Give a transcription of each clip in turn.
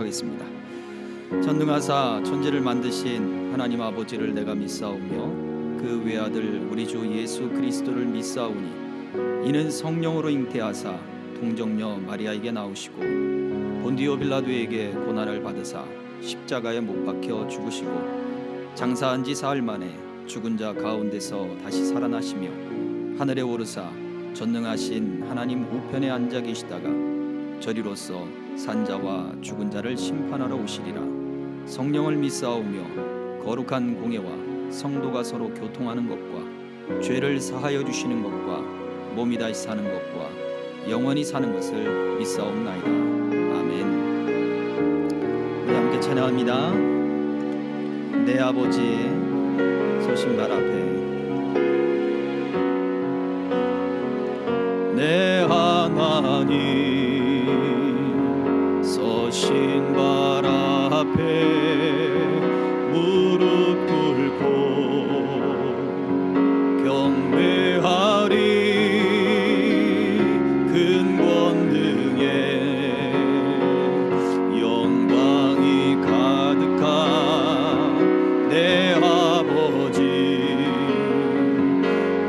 하겠습니다. 전능하사 천지를 만드신 하나님 아버지를 내가 믿사오며 그 외아들 우리 주 예수 그리스도를 믿사오니 이는 성령으로 잉태하사 동정녀 마리아에게 나오시고 본디오 빌라도에게 고난을 받으사 십자가에 못 박혀 죽으시고 장사한 지 사흘 만에 죽은 자 가운데서 다시 살아나시며 하늘에 오르사 전능하신 하나님 우편에 앉아 계시다가 저리로서 산자와 죽은 자를 심판하러 오시리라. 성령을 믿사오며 거룩한 공예와 성도가 서로 교통하는 것과 죄를 사하여 주시는 것과 몸이 다시 사는 것과 영원히 사는 것을 믿사옵나이다. 아멘. 우리 함께 찬양합니다. 내 아버지의 서신발 앞에 내 하나님 서신발 앞에 무릎 꿇고 경배하리. 큰 권능에 영광이 가득한 내 아버지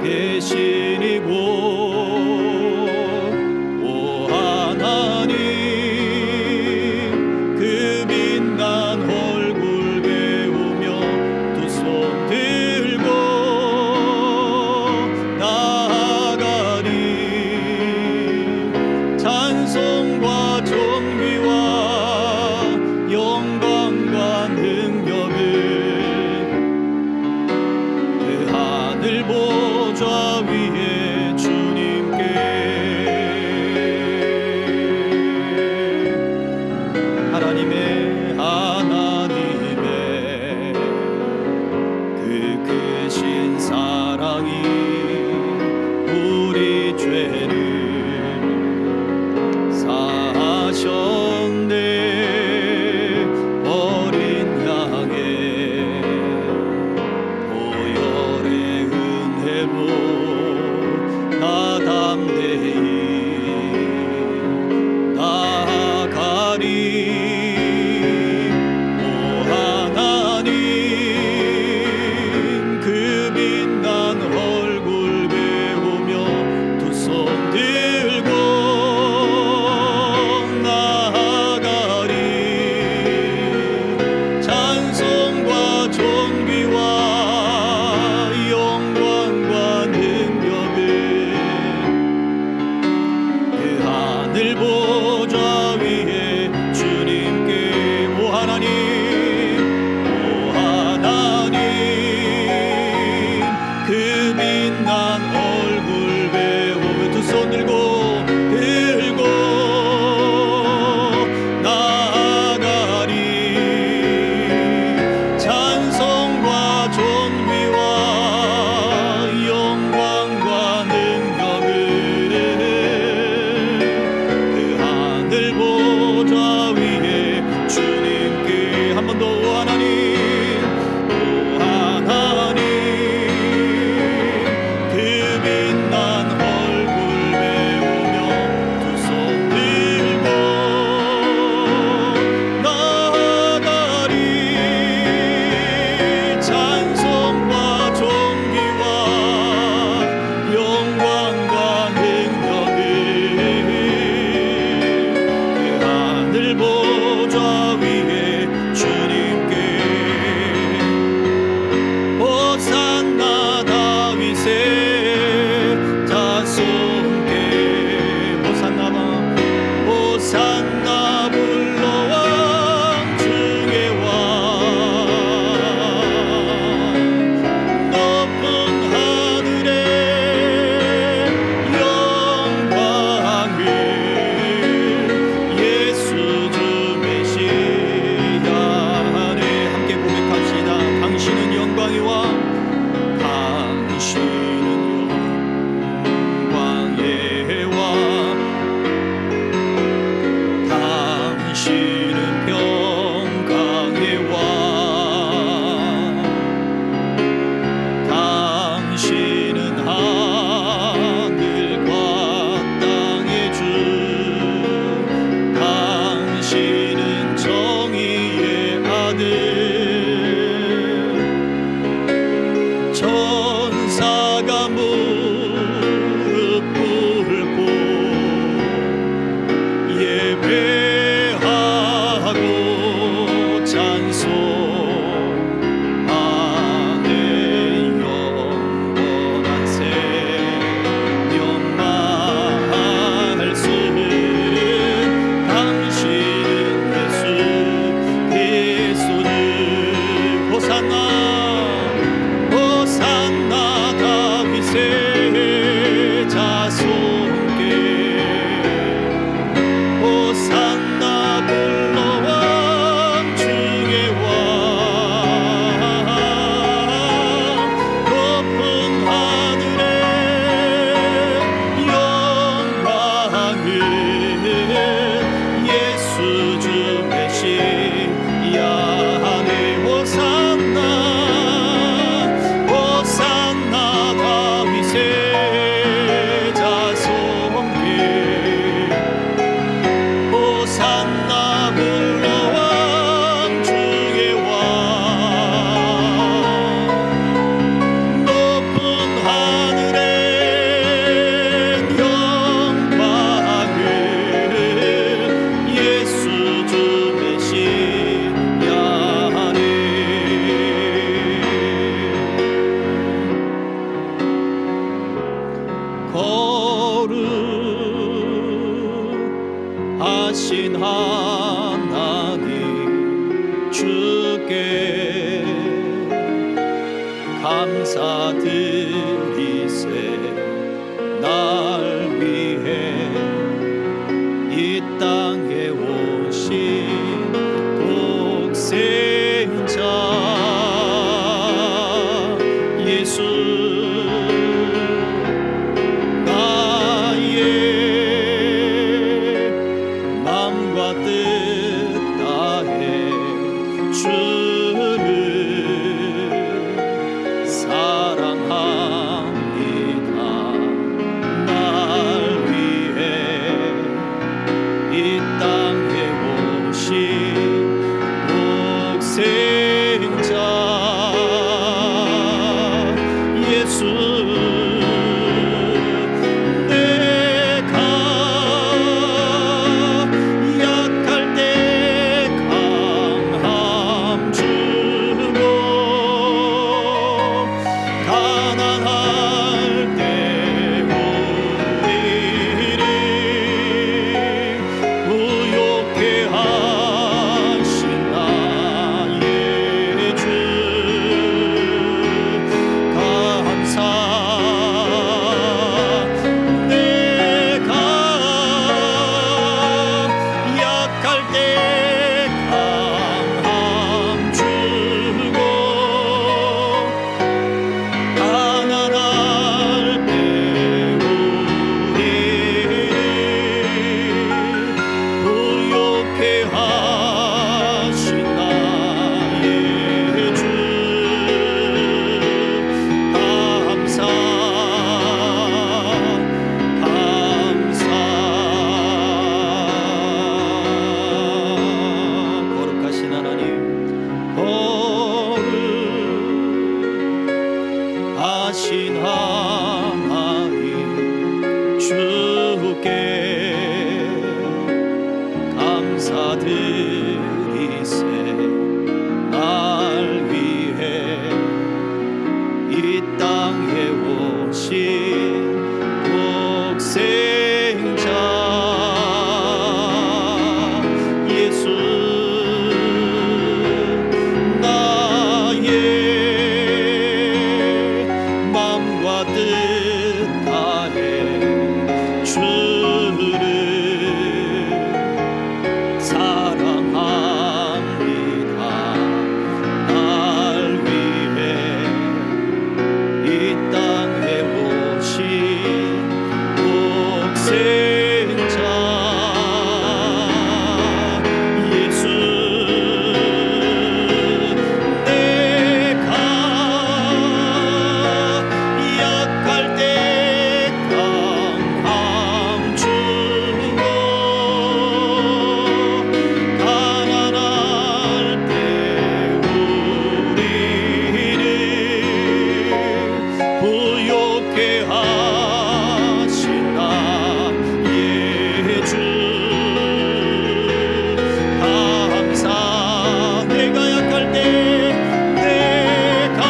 계시니고 나아가리. 감사드리세. 날 위해 이 땅에 오신 독생자 예수, 나의 마음과 뜻 다해 주를 사랑합니다. 날 위해 이 땅에 오신 독생자 예수, 내가 약할 때 강함 주고 가난할 때 우리를 부욕해 하신 나의 주 감사. 내가 약할 때 강함 주고 가난할 때 우리를 부욕해 하신 나의 주 감사. 거룩하신 하나님, 거룩하신 하나님, 주께 감사드리세. 날 위해 이 땅에 오신 독생자 예수, 나의 마음과 뜻 다해 주를 사랑합니다. 날 위해 이 땅에 오신 독생자 예수, 내가 약할 때 강함 주고 가난할 때 우리를 부욕해 하신 나의 주 감사. 내가 약할 때, 내가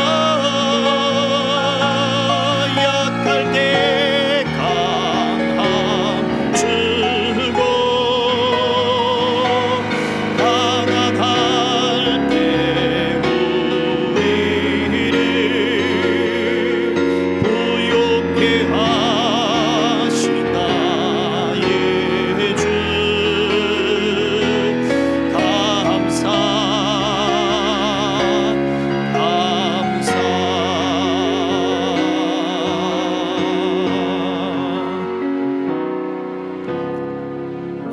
약할 때 강함 주고 가난할 때 우리를 부욕해 하신 나의 주 감사.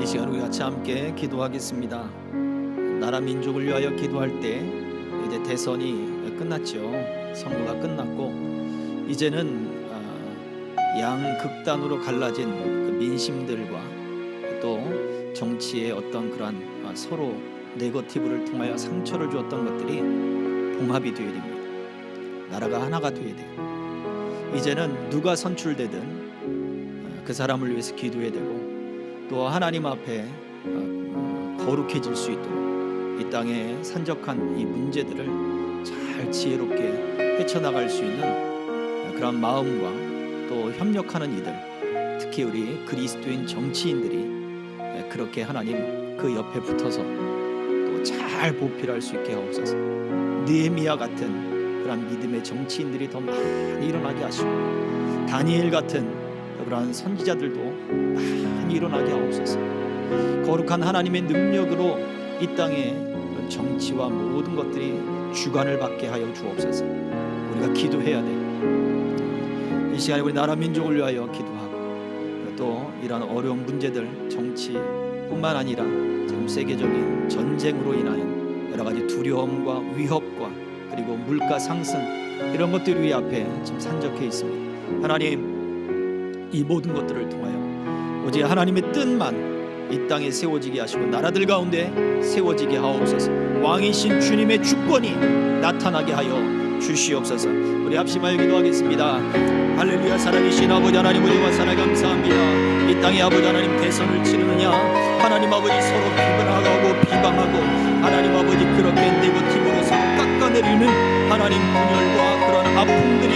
이 시간 우리 같이 함께 기도하겠습니다. 나라 민족을 위하여 기도할 때 이제 대선이 끝났죠. 선거가 끝났고 이제는 양극단으로 갈라진 그 민심들과 또 정치의 어떤 그러한 서로 네거티브를 통하여 상처를 주었던 것들이 봉합이 되어야 됩니다. 나라가 하나가 되어야 돼요. 이제는 누가 선출되든 그 사람을 위해서 기도해야 되고 또 하나님 앞에 거룩해질 수 있도록 이 땅에 산적한 이 문제들을 잘 지혜롭게 헤쳐나갈 수 있는 그런 마음과 또 협력하는 이들, 특히 우리 그리스도인 정치인들이 그렇게 하나님 그 옆에 붙어서 또 잘 보필할 수 있게 하옵소서. 느헤미야 같은 그런 믿음의 정치인들이 더 많이 일어나게 하시고 다니엘 같은 그러한 선지자들도 많이 일어나게 하옵소서. 거룩한 하나님의 능력으로 이 땅에 정치와 모든 것들이 주관을 받게 하여 주옵소서. 우리가 기도해야 돼. 이 시간에 우리 나라 민족을 위하여 기도하고 또 이러한 어려운 문제들, 정치뿐만 아니라 지금 세계적인 전쟁으로 인한 여러 가지 두려움과 위협과 그리고 물가 상승 이런 것들이 우리 앞에 지금 산적해 있습니다. 하나님, 이 모든 것들을 통하여 오직 하나님의 뜻만 이 땅에 세워지게 하시고 나라들 가운데 세워지게 하옵소서. 왕이신 주님의 주권이 나타나게 하여 주시옵소서. 우리 합심하여 기도하겠습니다. 할렐루야. 살아계신 아버지 하나님, 우리와 살아 감사합니다. 이 땅에 아버지 하나님 대선을 치르느냐, 하나님 아버지 서로 비방하고 하나님 아버지 그렇게 네거티브로 서로 깎아내리는 하나님 분열과 그런 아픔들이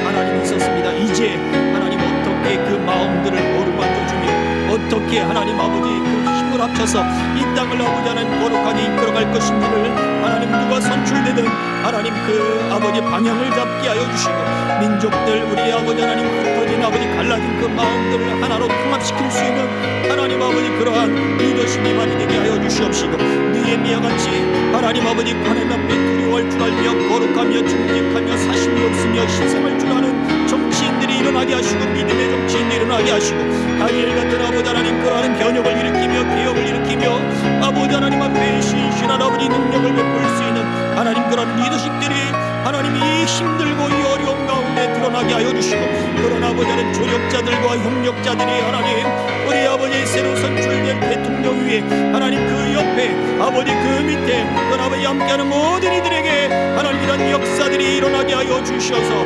하나님 있었습니다. 이제 하나님 어떻게 그 마음들을 어루만져 주며 어떻게 하나님 아버지 그 힘을 합쳐서 이 땅을 아버지 하나님 거룩하게 이끌어갈 것인지를 하나님 누가 선출되든 하나님 그 아버지 방향을 잡게 하여 주시고 민족들 우리 아버지 하나님 흩어진 아버지 갈라진 그 마음들을 하나로 통합시킬 수 있는 하나님 아버지 그러한 리더십이 많이 되게 하여 주시옵시고 느헤미야 같이 하나님 아버지 하나님 앞에 두려워할 줄 알며 거룩하며 정직하며 사심이 없으며 희생할 줄 아는 정치인들이 일어나게 하시고 믿음의 정치인들이 일어나게 하시고 다니엘 같은 아버지 하나님 그러한 변혁을 일으키며 개혁을 일으키며 아버지 하나님 앞에 신실한 아버지 능력을 베풀 수 있는 하나님 그런 리더십들이 하나님 이 힘들고 이 어려운 가운데 드러나게 하여 주시고 그런 아버지 하나님 조력자들과 협력자들이 하나님 우리 아버지 새로 선출된 대통령 위에 하나님 그 옆에 아버지 그 밑에 그런 아버지 함께하는 모든 이들에게 하나님 이런 역사들이 일어나게 하여 주셔서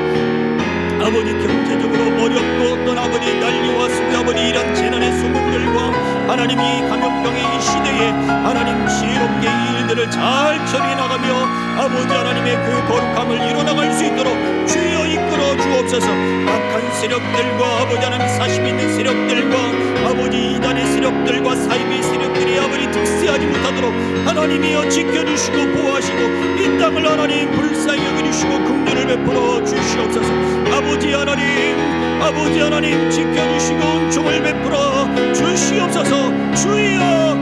아버지 경제적으로 어렵고 어떤 아버지 난리와 수비 아버지 이런 재난의 소문들과 하나님 이 감염병의 이 시대에 하나님 지혜롭게 이 일들을 잘 처리해 나가며 아버지 하나님의 그 거룩함을 이뤄나갈 수 있도록 주여 이끌어 주옵소서. 악한 세력들과 아버지 하나님 사심 있는 세력들과 아버지 이단의 세력들과 사이비의 세력들이 아버지 득세하지 못하도록 하나님이여 지켜주시고 보호하시고 이 땅을 하나님 불쌍히 여겨주시고 긍휼을 베풀어 주시옵소서. 아버지 하나님 지켜주시고 은총을 베풀어 주시옵소서. 주여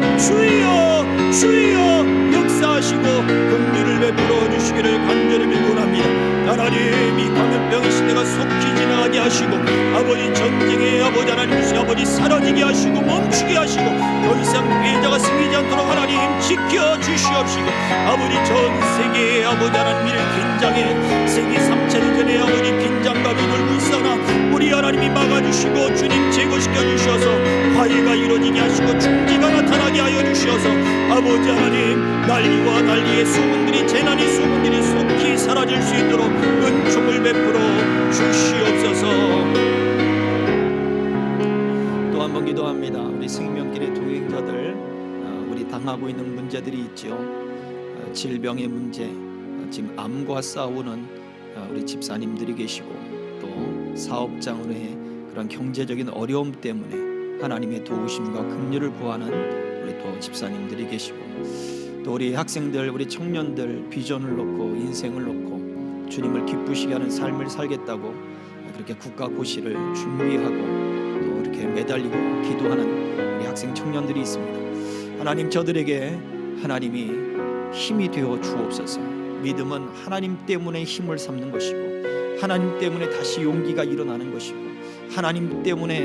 역사하시고 긍휼을 베풀어 주시기를 간절히 빌곤합니다. 하나님 이 감염병의 시대가 속히 지나가게 하시고 아버지 전쟁의 아버지 하나님 아버지 사라지게 하시고 멈추게 하시고 더 이상 피해자가 생기지 않도록 하나님 지켜주시옵시고 아버지 전 세계의 아버지 하나님 이를 긴장해 세계 3차 대전의 아버지 긴장감이 돌고 있으나 우리 하나님이 막아주시고 주님 제거시켜 주셔서 화해가 이루어지게 하시고 중재가 나타나게 하여 주셔서 아버지 하나님 난리와 난리의 소문들이 재난의 소문들이 속히 사라질 수 있도록 은총을 베풀어 주시옵소서. 또 한 번 기도합니다. 우리 생명길의 동행자들 우리 당하고 있는 문제들이 있죠. 질병의 문제, 지금 암과 싸우는 우리 집사님들이 계시고 또 사업장으로의 그런 경제적인 어려움 때문에 하나님의 도우심과 긍휼을 구하는 우리 또 집사님들이 계시고 또 우리 학생들, 우리 청년들 비전을 놓고 인생을 놓고 주님을 기쁘시게 하는 삶을 살겠다고 그렇게 국가고시를 준비하고 또 이렇게 매달리고 기도하는 우리 학생 청년들이 있습니다. 하나님 저들에게 하나님이 힘이 되어 주옵소서. 믿음은 하나님 때문에 힘을 삼는 것이고 하나님 때문에 다시 용기가 일어나는 것이고 하나님 때문에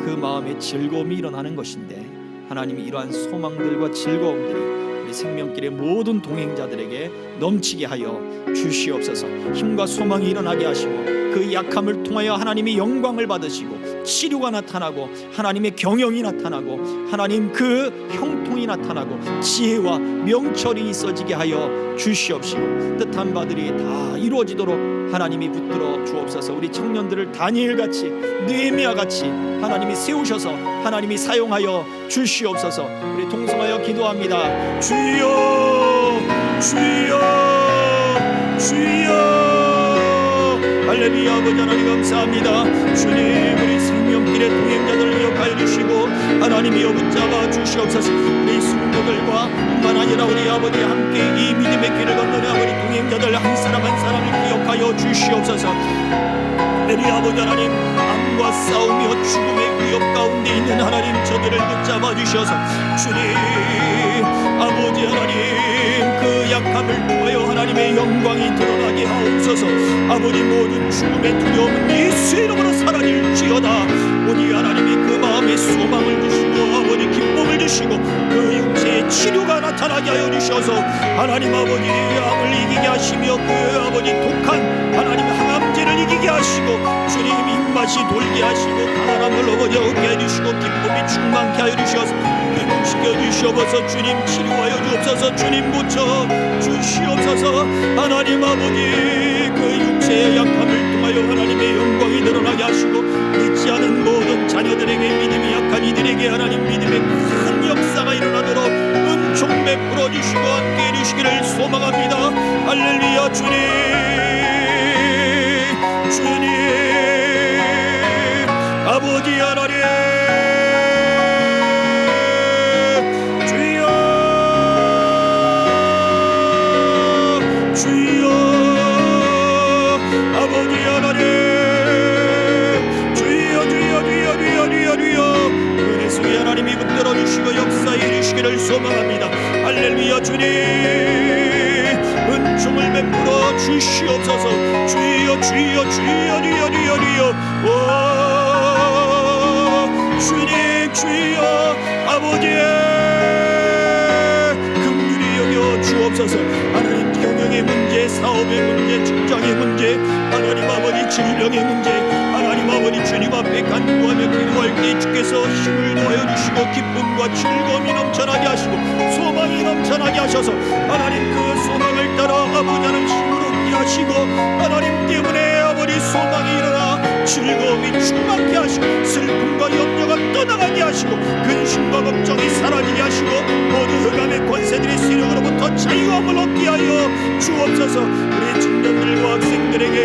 그 마음에 즐거움이 일어나는 것인데 하나님이 이러한 소망들과 즐거움들이 우리 생명길의 모든 동행자들에게 넘치게 하여 주시옵소서. 힘과 소망이 일어나게 하시고 그 약함을 통하여 하나님이 영광을 받으시고 치료가 나타나고 하나님의 경영이 나타나고 하나님 그 형통이 나타나고 지혜와 명철이 있어지게 하여 주시옵시고 뜻한 바들이 다 이루어지도록 하나님이 붙들어 주옵소서. 우리 청년들을 다니엘같이 느헤미야같이 하나님이 세우셔서 하나님이 사용하여 주시옵소서. 우리 동성하여 기도합니다. 주여 할렐루야. 아버지 하나님 감사합니다. 주님 우리 생명길의 동행자들을 기억하여 주시고 하나님이여 붙잡아 주시옵소서. 우리 성도들과 뿐만 아니라 우리 아버지 함께 이 믿음의 길을 걷는 아버지 동행자들 한 사람 한 사람을 기억하여 주시옵소서. 특별히 아버지 하나님, 암과 싸우며 죽음의 위협 가운데 있는 하나님, 저들을 붙잡아 주셔서 주님 아버지 하나님, 그 약함을 통하여 하나님의 영광이 드러나게 하옵소서. 아버지, 모든 죽음의 두려움은 예수 이름으로 사라질지어다. 오직 하나님이 그 마음에 소망을 주시고 아버지 기쁨을 주시고 그 육체의 치료가 나타나게 하여 주셔서 하나님 아버지, 암을 이기게 하시며 그 아버지 독한 하나님 항암제를 이기게 하시고 주님 입맛이 돌게 하시고 강함을 아버지 얻게 해주시고 기쁨이 충만케 하여 주셔서 회복시켜 주시옵소서. 주님 치료하여 주옵소서. 주님 고쳐 주시옵소서. 하나님 아버지, 그 육체의 약함을 통하여 하나님의 영광이 드러나게 하시고 믿지 않은 모든 자녀들에게, 믿음이 약한 이들에게 하나님 믿음의 큰 역사가 일어나도록 은총 베풀어 주시고 함께 해주시기를 소망합니다. 할렐루야. 주님 아버지 하나님, 주여 아버지 하나님, 주여 은혜 속에 하나님이 붙들어 주시고 역사해 주시기를 소망합니다. 할렐루야. 주님 은총을 베풀어 주시옵소서. 주여 주여 아버지의 긍휼히 여겨 주옵소서. 하나님, 경영의 문제, 사업의 문제, 직장의 문제, 하나님 아버지 질병의 문제, 하나님 아버지 주님 앞에 간구하며 기도할 때 주께서 힘을 더하여 주시고 기쁨과 즐거움이 넘쳐나게 하시고 소망이 넘쳐나게 하셔서 하나님 그 소망을 따라 아버지는 힘을 얻게 하시고 하나님 때문에 아버지 소망이 일어나 즐거움이 충만케 하시고 슬픔과 염려가 떠나가게 하시고 근심과 걱정이 사라지게 하시고 모든 흑암의 권세들의 세력으로부터 자유함을 얻게 하여 주옵소서. 우리 청년들과 학생들에게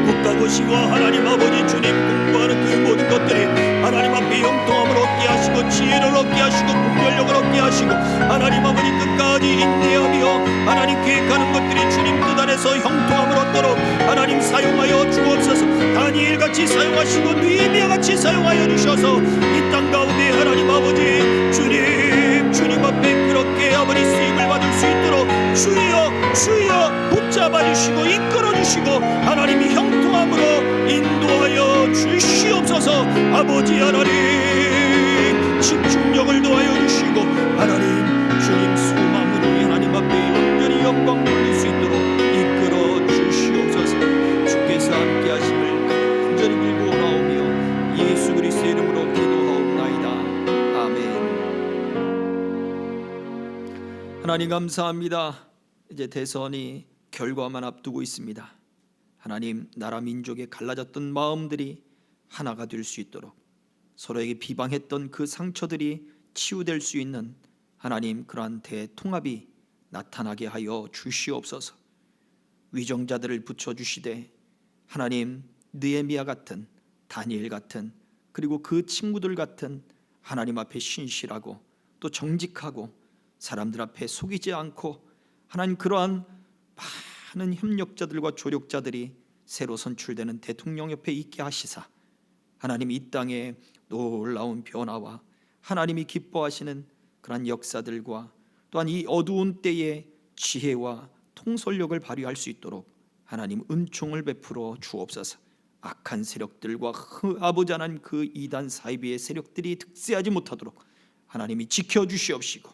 국가고시와 하나님 아버지 주님 공부하는 그 모든 것들이 하나님 앞에 형통함을 얻게 하시고 지혜를 얻게 하시고 분별력을 얻게 하시고 하나님 아버지 끝까지 인내하며 하나님 계획하는 것들이 주님 뜻 안에서 형통함을 얻도록 하나님 사용하여 주옵소서. 다니엘같이 사용하시고 느헤미야같이 사용하여 주셔서 이 땅 가운데 하나님 아버지 주님 앞에 그렇게 아버지 쓰임을 받을 수 있도록 주여 붙잡아 주시고 이끌어 주시고 하나님이 형통함으로 인도하여 주시옵소서. 아버지 하나님 집중력을 더하여 주시고 하나님 주님 소망으로 하나님 앞에 온전히 영광 돌릴 수 있도록 이끌어 주시옵소서. 주께서 함께 하심을 간절히 빌고 나오며 예수 그리스도의 이름으로 기도하옵나이다. 아멘. 하나님 감사합니다. 이제 대선이 결과만 앞두고 있습니다. 하나님, 나라 민족의 갈라졌던 마음들이 하나가 될 수 있도록 서로에게 비방했던 그 상처들이 치유될 수 있는 하나님 그러한 대통합이 나타나게 하여 주시옵소서. 위정자들을 붙여주시되 하나님 느헤미야 같은, 다니엘 같은, 그리고 그 친구들 같은 하나님 앞에 신실하고 또 정직하고 사람들 앞에 속이지 않고 하나님 그러한 많은 협력자들과 조력자들이 새로 선출되는 대통령 옆에 있게 하시사 하나님 이 땅에 놀라운 변화와 하나님이 기뻐하시는 그러한 역사들과 또한 이 어두운 때에 지혜와 통솔력을 발휘할 수 있도록 하나님 은총을 베풀어 주옵소서. 악한 세력들과 아버지 하나님 그 이단 사이비의 세력들이 득세하지 못하도록 하나님이 지켜주시옵시고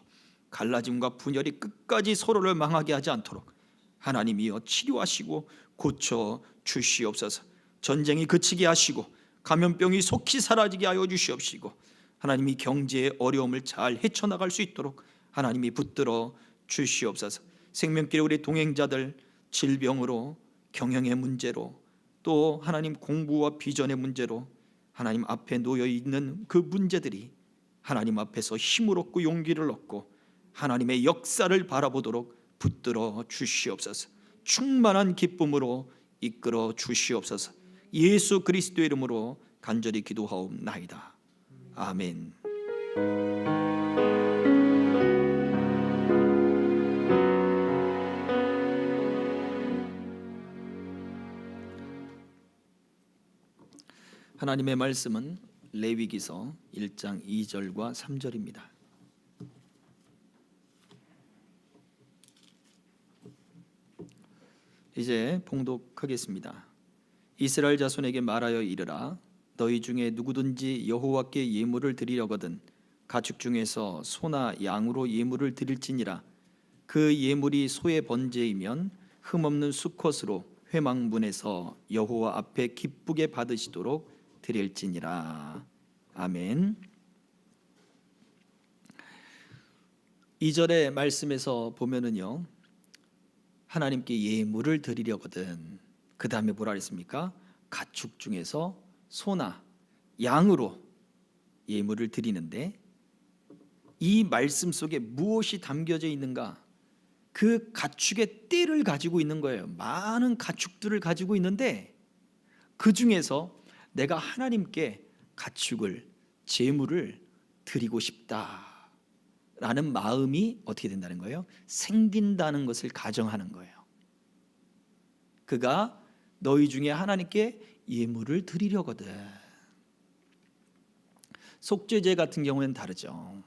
갈라짐과 분열이 끝까지 서로를 망하게 하지 않도록 하나님이여 치료하시고 고쳐 주시옵소서. 전쟁이 그치게 하시고 감염병이 속히 사라지게 하여 주시옵시고 하나님이 경제의 어려움을 잘 헤쳐나갈 수 있도록 하나님이 붙들어 주시옵소서. 생명길의 우리 동행자들 질병으로, 경영의 문제로, 또 하나님 공부와 비전의 문제로 하나님 앞에 놓여 있는 그 문제들이 하나님 앞에서 힘을 얻고 용기를 얻고 하나님의 역사를 바라보도록 붙들어 주시옵소서. 충만한 기쁨으로 이끌어 주시옵소서. 예수 그리스도의 이름으로 간절히 기도하옵나이다. 아멘. 하나님의 말씀은 레위기서 1장 2절과 3절입니다. 이제 봉독하겠습니다. 이스라엘 자손에게 말하여 이르라. 너희 중에 누구든지 여호와께 예물을 드리려거든 가축 중에서 소나 양으로 예물을 드릴지니라. 그 예물이 소의 번제이면 흠없는 수컷으로 회막문에서 여호와 앞에 기쁘게 받으시도록 드릴지니라. 아멘. 2절의 말씀에서 보면은요, 하나님께 예물을 드리려거든, 그 다음에 뭐라 했습니까? 가축 중에서 소나 양으로 예물을 드리는데, 이 말씀 속에 무엇이 담겨져 있는가? 그 가축의 띠를 가지고 있는 거예요. 많은 가축들을 가지고 있는데 그 중에서 내가 하나님께 가축을, 제물을 드리고 싶다라는 마음이 어떻게 된다는 거예요? 생긴다는 것을 가정하는 거예요. 그가 너희 중에 하나님께 예물을 드리려거든. 속죄제 같은 경우에는 다르죠.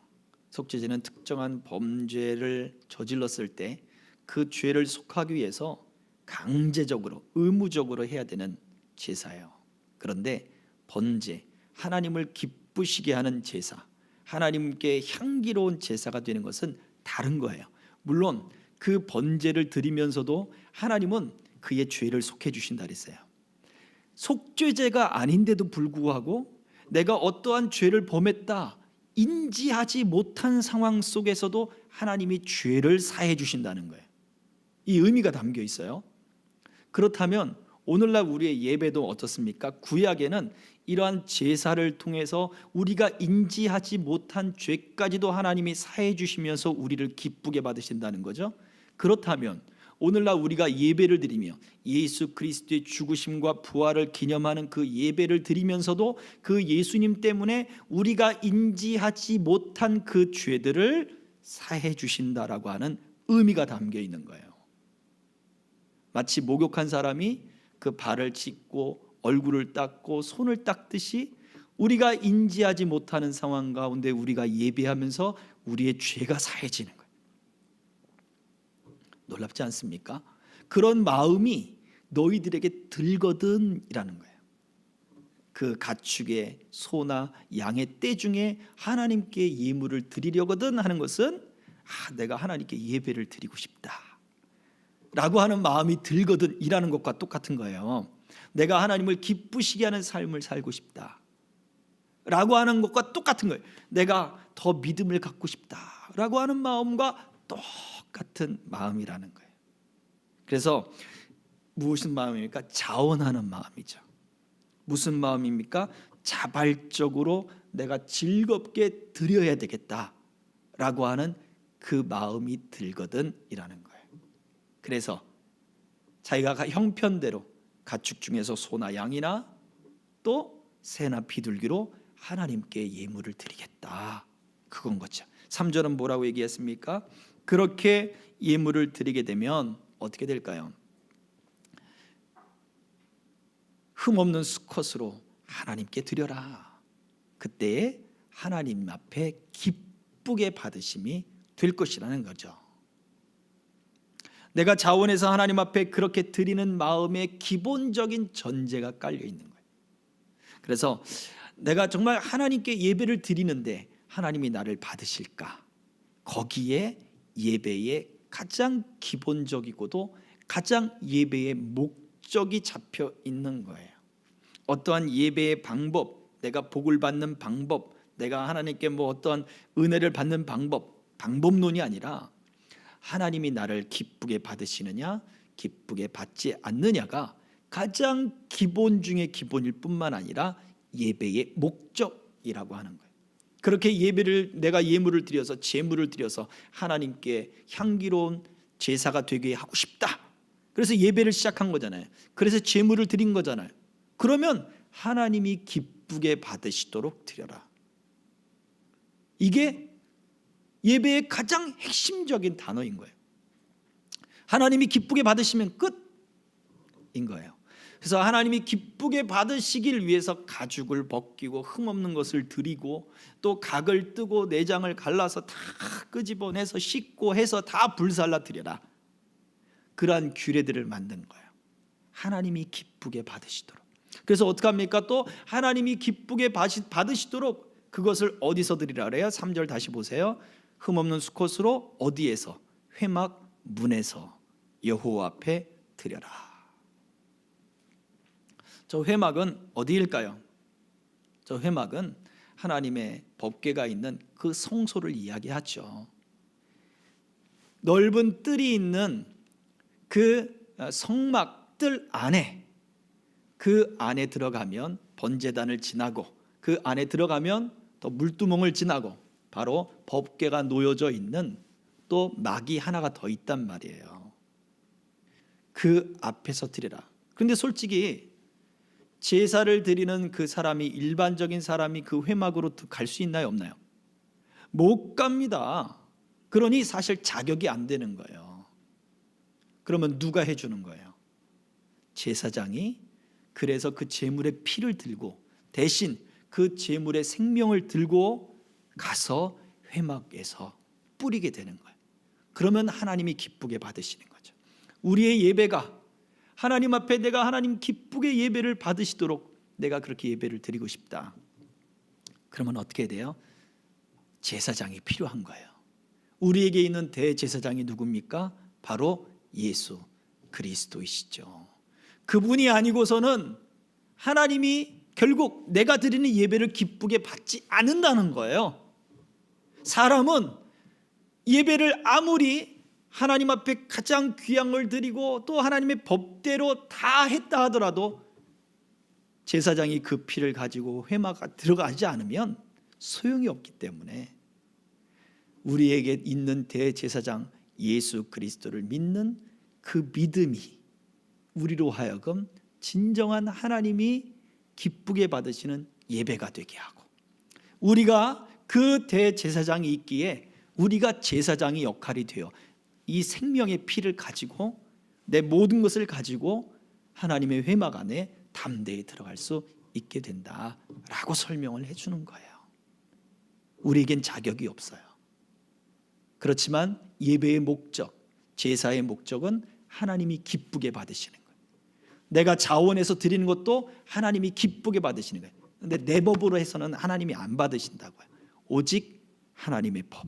속죄제는 특정한 범죄를 저질렀을 때 그 죄를 속하기 위해서 강제적으로, 의무적으로 해야 되는 제사예요. 그런데 번제, 하나님을 기쁘시게 하는 제사, 하나님께 향기로운 제사가 되는 것은 다른 거예요. 물론 그 번제를 드리면서도 하나님은 그의 죄를 속해 주신다 그랬어요. 속죄제가 아닌데도 불구하고 내가 어떠한 죄를 범했다 인지하지 못한 상황 속에서도 하나님이 죄를 사해 주신다는 거예요. 이 의미가 담겨 있어요. 그렇다면 오늘날 우리의 예배도 어떻습니까? 구약에는 이러한 제사를 통해서 우리가 인지하지 못한 죄까지도 하나님이 사해 주시면서 우리를 기쁘게 받으신다는 거죠. 그렇다면 오늘날 우리가 예배를 드리며 예수 그리스도의 죽으심과 부활을 기념하는 그 예배를 드리면서도 그 예수님 때문에 우리가 인지하지 못한 그 죄들을 사해 주신다라고 하는 의미가 담겨 있는 거예요. 마치 목욕한 사람이 그 발을 씻고 얼굴을 닦고 손을 닦듯이 우리가 인지하지 못하는 상황 가운데 우리가 예배하면서 우리의 죄가 사해지는 거예요. 놀랍지 않습니까? 그런 마음이 너희들에게 들거든이라는 거예요. 그 가축의 소나 양의 떼 중에 하나님께 예물을 드리려거든 하는 것은 내가 하나님께 예배를 드리고 싶다 라고 하는 마음이 들거든이라는 것과 똑같은 거예요. 내가 하나님을 기쁘시게 하는 삶을 살고 싶다 라고 하는 것과 똑같은 거예요. 내가 더 믿음을 갖고 싶다 라고 하는 마음과 똑같은 마음이라는 거예요. 그래서 무슨 마음입니까? 자원하는 마음이죠. 무슨 마음입니까? 자발적으로 내가 즐겁게 드려야 되겠다라고 하는 그 마음이 들거든이라는 거예요. 그래서 자기가 형편대로 가축 중에서 소나 양이나 또 새나 비둘기로 하나님께 예물을 드리겠다, 그건 거죠. 3절은 뭐라고 얘기했습니까? 그렇게 예물을 드리게 되면 어떻게 될까요? 흠없는 수컷으로 하나님께 드려라. 그때에 하나님 앞에 기쁘게 받으심이 될 것이라는 거죠. 내가 자원해서 하나님 앞에 그렇게 드리는 마음의 기본적인 전제가 깔려 있는 거예요. 그래서 내가 정말 하나님께 예배를 드리는데 하나님이 나를 받으실까? 거기에 예배의 가장 기본적이고도 가장 예배의 목적이 잡혀 있는 거예요. 어떠한 예배의 방법, 내가 복을 받는 방법, 내가 하나님께 어떠한 은혜를 받는 방법론이 아니라 하나님이 나를 기쁘게 받으시느냐 기쁘게 받지 않느냐가 가장 기본 중에 기본일 뿐만 아니라 예배의 목적이라고 하는 거예요. 그렇게 내가 예물을 드려서, 제물을 드려서 하나님께 향기로운 제사가 되게 하고 싶다. 그래서 예배를 시작한 거잖아요. 그래서 제물을 드린 거잖아요. 그러면 하나님이 기쁘게 받으시도록 드려라. 이게 예배의 가장 핵심적인 단어인 거예요. 하나님이 기쁘게 받으시면 끝인 거예요. 그래서 하나님이 기쁘게 받으시길 위해서 가죽을 벗기고 흠없는 것을 드리고 또 각을 뜨고 내장을 갈라서 다 끄집어내서 씻고 해서 다 불살라 드려라. 그러한 규례들을 만든 거예요. 하나님이 기쁘게 받으시도록. 그래서 어떻게 합니까? 또 하나님이 기쁘게 받으시도록 그것을 어디서 드리라 그래요? 3절 다시 보세요. 흠없는 수컷으로 어디에서? 회막 문에서 여호와 앞에 드려라. 저 회막은 어디일까요? 저 회막은 하나님의 법궤가 있는 그 성소를 이야기하죠. 넓은 뜰이 있는 그 성막 뜰 안에, 그 안에 들어가면 번제단을 지나고 그 안에 들어가면 또 물두멍을 지나고 바로 법궤가 놓여져 있는 또 막이 하나가 더 있단 말이에요. 그 앞에서 드리라. 그런데 솔직히 제사를 드리는 그 사람이, 일반적인 사람이 그 회막으로 갈 수 있나요, 없나요? 못 갑니다. 그러니 사실 자격이 안 되는 거예요. 그러면 누가 해주는 거예요? 제사장이. 그래서 그 제물의 피를 들고 대신 그 제물의 생명을 들고 가서 회막에서 뿌리게 되는 거예요. 그러면 하나님이 기쁘게 받으시는 거죠. 우리의 예배가 하나님 앞에 내가 하나님 기쁘게 예배를 받으시도록 내가 그렇게 예배를 드리고 싶다. 그러면 어떻게 돼요? 제사장이 필요한 거예요. 우리에게 있는 대제사장이 누굽니까? 바로 예수 그리스도이시죠. 그분이 아니고서는 하나님이 결국 내가 드리는 예배를 기쁘게 받지 않는다는 거예요. 사람은 예배를 아무리 하나님 앞에 가장 귀한 걸 드리고 또 하나님의 법대로 다 했다 하더라도 제사장이 그 피를 가지고 회막 들어가지 않으면 소용이 없기 때문에 우리에게 있는 대제사장 예수 그리스도를 믿는 그 믿음이 우리로 하여금 진정한 하나님이 기쁘게 받으시는 예배가 되게 하고, 우리가 그 대제사장이 있기에 우리가 제사장의 역할이 되어 이 생명의 피를 가지고 내 모든 것을 가지고 하나님의 회막 안에 담대히 들어갈 수 있게 된다라고 설명을 해주는 거예요. 우리에겐 자격이 없어요. 그렇지만 예배의 목적, 제사의 목적은 하나님이 기쁘게 받으시는 거예요. 내가 자원해서 드리는 것도 하나님이 기쁘게 받으시는 거예요. 그런데 내 법으로 해서는 하나님이 안 받으신다고요. 오직 하나님의 법,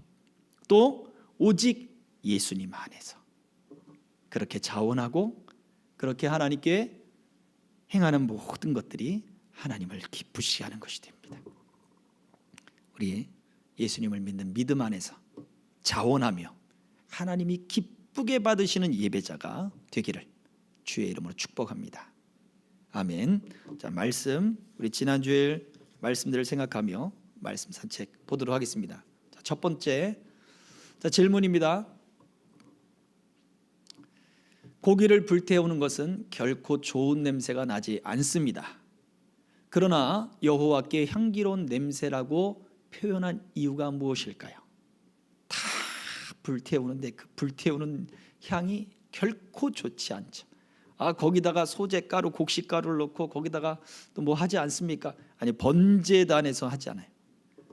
또 오직 예수님 안에서 그렇게 자원하고 그렇게 하나님께 행하는 모든 것들이 하나님을 기쁘시게 하는 것이 됩니다. 우리 예수님을 믿는 믿음 안에서 자원하며 하나님이 기쁘게 받으시는 예배자가 되기를 주의 이름으로 축복합니다. 아멘. 자, 말씀, 우리 지난주에 말씀들을 생각하며 말씀 산책 보도록 하겠습니다. 자, 첫 번째, 자, 질문입니다. 고기를 불태우는 것은 결코 좋은 냄새가 나지 않습니다. 그러나 여호와께 향기로운 냄새라고 표현한 이유가 무엇일까요? 다 불태우는데 그 불태우는 향이 결코 좋지 않죠. 거기다가 소재가루, 곡식가루를 넣고 거기다가 또 뭐 하지 않습니까? 아니, 번제단에서 하지 않아요.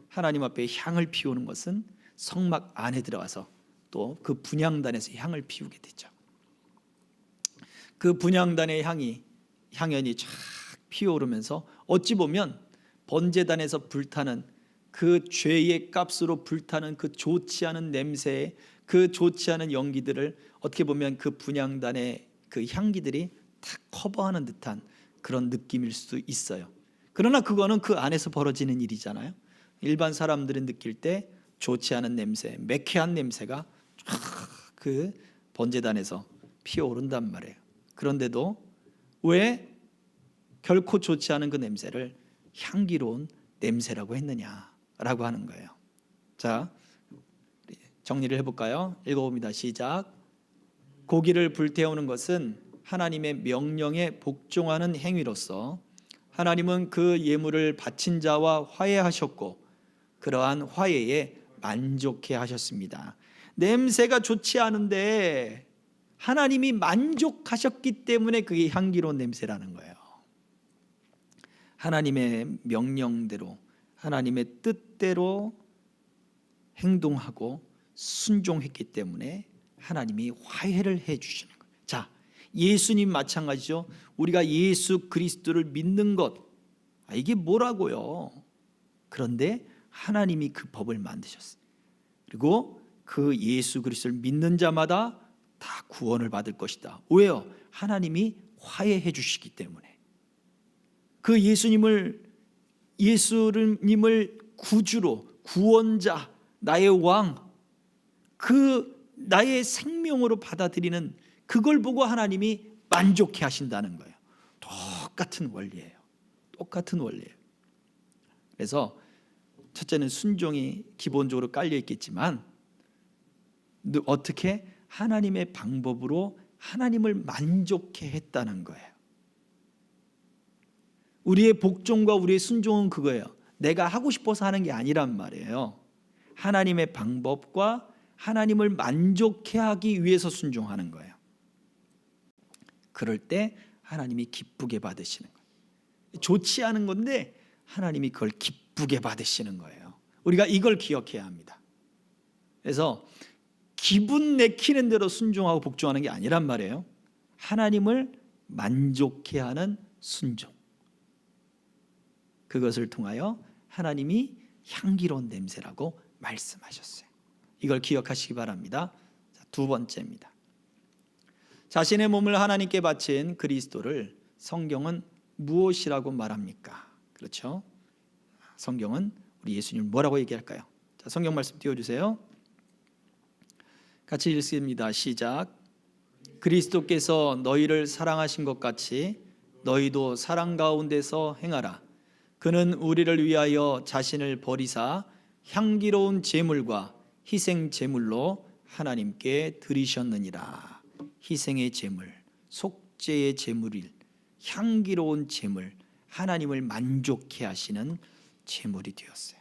하나님 앞에 향을 피우는 것은 성막 안에 들어가서 또 그 분향단에서 향을 피우게 되죠. 그 분향단의 향연이 쫙 피어오르면서 어찌 보면 번제단에서 불타는 그 죄의 값으로 불타는 그 좋지 않은 냄새, 그 좋지 않은 연기들을 어떻게 보면 그 분향단의 그 향기들이 다 커버하는 듯한 그런 느낌일 수도 있어요. 그러나 그거는 그 안에서 벌어지는 일이잖아요. 일반 사람들이 느낄 때 좋지 않은 냄새, 매캐한 냄새가 쫙 그 번제단에서 피어오른단 말이에요. 그런데도 왜 결코 좋지 않은 그 냄새를 향기로운 냄새라고 했느냐라고 하는 거예요. 자, 정리를 해볼까요? 읽어봅니다. 시작. 고기를 불태우는 것은 하나님의 명령에 복종하는 행위로서 하나님은 그 예물을 바친 자와 화해하셨고 그러한 화해에 만족해 하셨습니다. 냄새가 좋지 않은데 하나님이 만족하셨기 때문에 그게 향기로운 냄새라는 거예요. 하나님의 명령대로, 하나님의 뜻대로 행동하고 순종했기 때문에 하나님이 화해를 해 주시는 거예요. 자, 예수님 마찬가지죠. 우리가 예수 그리스도를 믿는 것, 이게 뭐라고요? 그런데 하나님이 그 법을 만드셨어요. 그리고 그 예수 그리스도를 믿는 자마다 다 구원을 받을 것이다. 왜요? 하나님이 화해해 주시기 때문에. 그 예수님을 구주로, 구원자, 나의 왕, 그 나의 생명으로 받아들이는 그걸 보고 하나님이 만족해 하신다는 거예요. 똑같은 원리예요. 똑같은 원리예요. 그래서 첫째는 순종이 기본적으로 깔려 있겠지만 어떻게 하나님의 방법으로 하나님을 만족해 했다는 거예요. 우리의 복종과 우리의 순종은 그거예요. 내가 하고 싶어서 하는 게 아니란 말이에요. 하나님의 방법과 하나님을 만족해 하기 위해서 순종하는 거예요. 그럴 때 하나님이 기쁘게 받으시는 거예요. 좋지 않은 건데 하나님이 그걸 기쁘게 받으시는 거예요. 우리가 이걸 기억해야 합니다. 그래서 기분 내키는 대로 순종하고 복종하는 게 아니란 말이에요. 하나님을 만족해 하는 순종. 그것을 통하여 하나님이 향기로운 냄새라고 말씀하셨어요. 이걸 기억하시기 바랍니다. 두 번째입니다. 자신의 몸을 하나님께 바친 그리스도를 성경은 무엇이라고 말합니까? 그렇죠? 성경은 우리 예수님을 뭐라고 얘기할까요? 자, 성경 말씀 띄워주세요. 같이 읽습니다. 시작. 그리스도께서 너희를 사랑하신 것 같이 너희도 사랑 가운데서 행하라. 그는 우리를 위하여 자신을 버리사 향기로운 제물과 희생 제물로 하나님께 드리셨느니라. 희생의 제물, 속죄의 제물일 향기로운 제물, 하나님을 만족해 하시는 제물이 되었어요.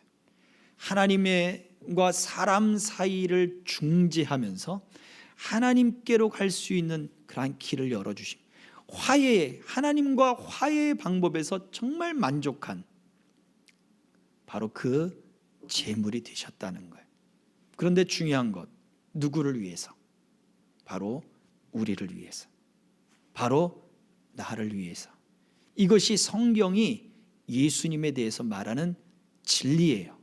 하나님과 사람 사이를 중재하면서 하나님께로 갈 수 있는 그러한 길을 열어주심. 화해, 하나님과 화해의 방법에서 정말 만족한 바로 그 제물이 되셨다는 거예요. 그런데 중요한 것, 누구를 위해서? 바로 우리를 위해서, 바로 나를 위해서. 이것이 성경이 예수님에 대해서 말하는 진리예요.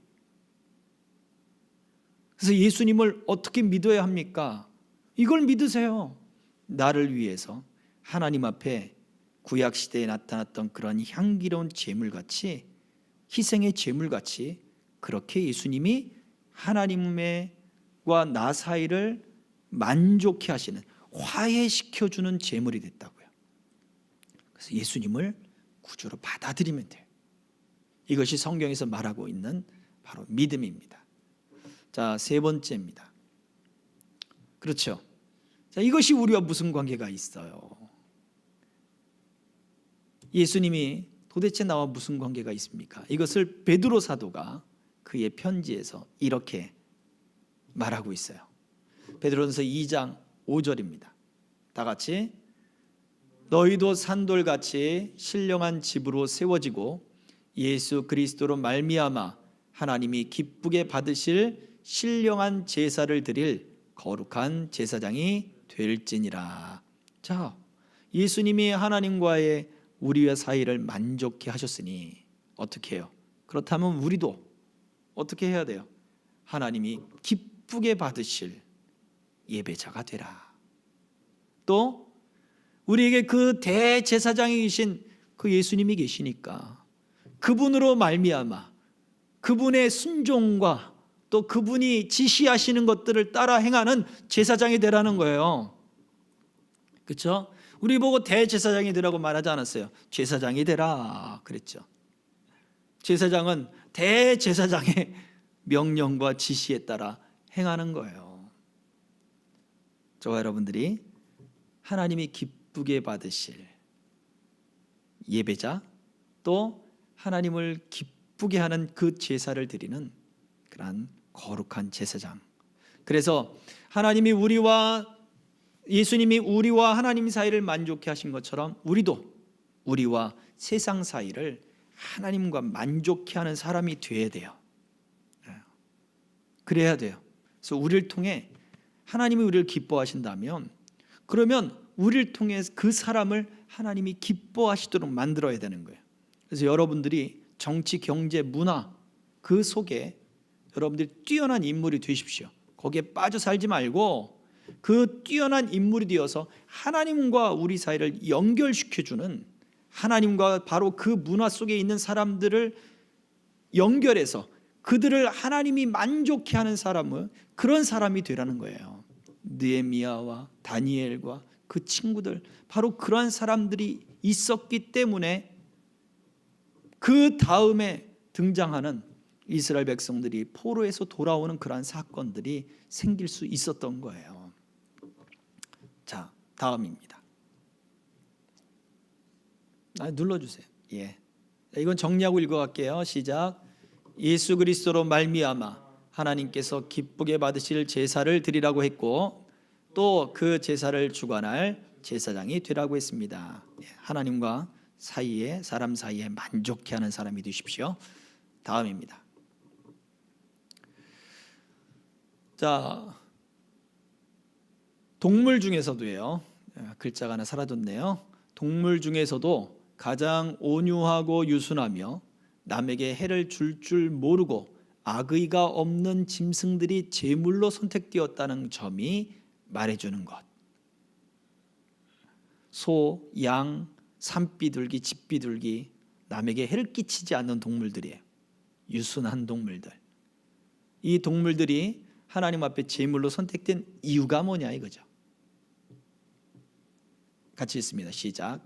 그래서 예수님을 어떻게 믿어야 합니까? 이걸 믿으세요. 나를 위해서 하나님 앞에 구약시대에 나타났던 그런 향기로운 제물같이, 희생의 제물같이 그렇게 예수님이 하나님과 나 사이를 만족해 하시는, 화해시켜주는 제물이 됐다고요. 그래서 예수님을 구주로 받아들이면 돼요. 이것이 성경에서 말하고 있는 바로 믿음입니다. 자, 세 번째입니다. 그렇죠. 자, 이것이 우리와 무슨 관계가 있어요? 예수님이 도대체 나와 무슨 관계가 있습니까? 이것을 베드로 사도가 그의 편지에서 이렇게 말하고 있어요. 베드로전서 2장 5절입니다. 다 같이. 너희도 산돌같이 신령한 집으로 세워지고 예수 그리스도로 말미암아 하나님이 기쁘게 받으실 신령한 제사를 드릴 거룩한 제사장이 될지니라. 자, 예수님이 하나님과의 우리의 사이를 만족해 하셨으니 어떻게 해요? 그렇다면 우리도 어떻게 해야 돼요? 하나님이 기쁘게 받으실 예배자가 되라. 또 우리에게 그 대제사장이 계신 그 예수님이 계시니까 그분으로 말미암아 그분의 순종과 또 그분이 지시하시는 것들을 따라 행하는 제사장이 되라는 거예요. 그렇죠? 우리 보고 대제사장이 되라고 말하지 않았어요. 제사장이 되라 그랬죠. 제사장은 대제사장의 명령과 지시에 따라 행하는 거예요. 저와 여러분들이 하나님이 기쁘게 받으실 예배자, 또 하나님을 기쁘게 하는 그 제사를 드리는 그러한 거룩한 제사장. 그래서 하나님이 우리와 예수님이 우리와 하나님 사이를 만족해 하신 것처럼 우리도 우리와 세상 사이를 하나님과 만족해 하는 사람이 되어야 돼요. 그래야 돼요. 그래서 우리를 통해 하나님이 우리를 기뻐하신다면, 그러면 우리를 통해 그 사람을 하나님이 기뻐하시도록 만들어야 되는 거예요. 그래서 여러분들이 정치, 경제, 문화 그 속에 여러분들이 뛰어난 인물이 되십시오. 거기에 빠져 살지 말고 그 뛰어난 인물이 되어서 하나님과 우리 사이를 연결시켜주는, 하나님과 바로 그 문화 속에 있는 사람들을 연결해서 그들을 하나님이 만족해 하는 사람은 그런 사람이 되라는 거예요. 느헤미야와 다니엘과 그 친구들, 바로 그러한 사람들이 있었기 때문에 그 다음에 등장하는 이스라엘 백성들이 포로에서 돌아오는 그러한 사건들이 생길 수 있었던 거예요. 자, 다음입니다. 눌러주세요. 예, 이건 정리하고 읽어갈게요. 시작. 예수 그리스도로 말미암아 하나님께서 기쁘게 받으실 제사를 드리라고 했고, 또 그 제사를 주관할 제사장이 되라고 했습니다. 하나님과 사이에, 사람 사이에 만족해 하는 사람이 되십시오. 다음입니다. 자, 동물 중에서도요, 글자가 하나 사라졌네요. 동물 중에서도 가장 온유하고 유순하며 남에게 해를 줄 모르고 악의가 없는 짐승들이 제물로 선택되었다는 점이 말해주는 것. 소, 양, 산비둘기, 집비둘기, 남에게 해를 끼치지 않는 동물들이에요. 유순한 동물들. 이 동물들이 하나님 앞에 제물로 선택된 이유가 뭐냐 이거죠. 같이 읽습니다. 시작.